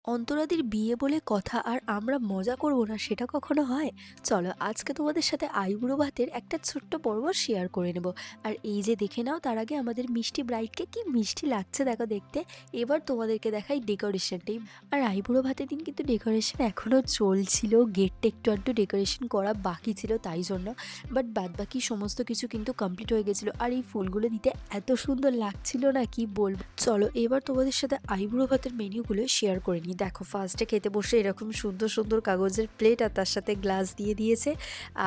অন্তরাদির বিয়ে বলে কথা আর আমরা মজা করব না সেটা কখনো হয়? চলো আজকে তোমাদের সাথে আইবুড়ো ভাতের একটা ছোট্ট পর্ব শেয়ার করে নেব। আর এই যে দেখে নাও, তার আগে আমাদের মিষ্টি ব্রাইডকে কি মিষ্টি লাগছে দেখো দেখতে। এবার তোমাদেরকে দেখাই ডেকোরেশনটাই। আর আইবুড়ো ভাতের দিন কিন্তু ডেকোরেশন এখনো চলছিল, গেটটা একটু আধটু ডেকোরেশন করা বাকি ছিল তাই জন্য। বাট বাদ বাকি সমস্ত কিছু কিন্তু কমপ্লিট হয়ে গেছিলো। আর এই ফুলগুলো দিতে এত সুন্দর লাগছিল না, কি বলবো। চলো এবার তোমাদের সাথে আইবুড়ো ভাতের মেনুগুলো শেয়ার করে নিই। দেখো ফার্স্টে খেতে বসে এরকম সুন্দর সুন্দর কাগজের প্লেট আর তার সাথে গ্লাস দিয়ে দিয়েছে।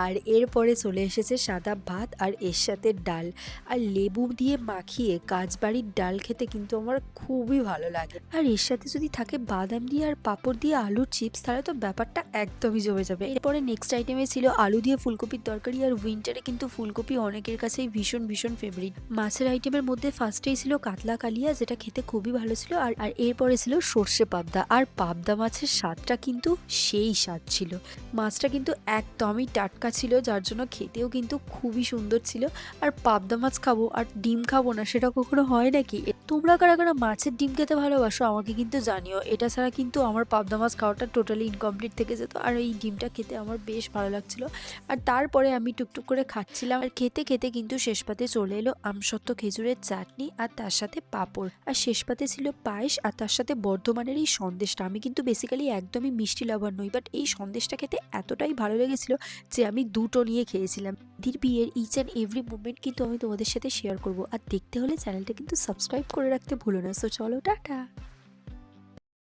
আর এরপরে চলে এসেছে সাদা ভাত আর এর সাথে ডাল। আর লেবু দিয়ে মাখিয়ে কাজবাড়ির ডাল খেতে কিন্তু আমার খুবই ভালো লাগে। আর এর সাথে যদি থাকে বাদাম দিয়ে আর পাঁপড় দিয়ে আলুর চিপস, তাহলে তো ব্যাপারটা একদমই জমে যাবে। এরপরে নেক্সট আইটেমে ছিল আলু দিয়ে ফুলকপির তরকারি। আর উইন্টারে কিন্তু ফুলকপি অনেকের কাছেই ভীষণ ভীষণ ফেভারিট। মাছের আইটেমের মধ্যে ফার্স্টেই ছিল কাতলা কালিয়া, যেটা খেতে খুবই ভালো ছিল। আর আর এরপরে ছিল সর্ষে পাবদা। আর পাবদা মাছের স্বাদটা কিন্তু সেই স্বাদ ছিল। মাছটা কিন্তু একদমই টাটকা ছিল, যার জন্য খেতেও কিন্তু খুবই সুন্দর ছিল। আর পাবদা মাছ খাবো আর ডিম খাবো না, সেটা কখনো হয় নাকি? তোমরা কারা কারা মাছের ডিম খেতে ভালোবাসো আমাকে কিন্তু জানিও। এটা ছাড়া কিন্তু আমার পাবদা মাছ খাওয়াটা টোটালি ইনকমপ্লিট থেকে যেত। আর এই ডিমটা খেতে আমার বেশ ভালো লাগছিল। আর তারপরে আমি টুকটুক করে খাচ্ছিলাম। আর খেতে খেতে কিন্তু শেষ পাতে চলে এলো আমসত্ত্ব খেজুরের চাটনি আর তার সাথে পাঁপড়। আর শেষ পাতে ছিল পায়েস আর তার সাথে বর্ধমানের এই সন্দেশটা। আমি কিন্তু বেসিক্যালি একদমই মিষ্টি লাভার নই, বাট এই সন্দেশটা খেতে এতটাই ভালো লেগেছিল যে আমি দুটো নিয়ে খেয়েছিলাম। দিদির বিয়ের ইচ অ্যান্ড এভরি মুমেন্ট কিন্তু আমি তোমাদের সাথে শেয়ার করব। আর দেখতে হলে চ্যানেলটা কিন্তু সাবস্ক্রাইব করে রাখতে ভুলো না। সো চলো টাটা।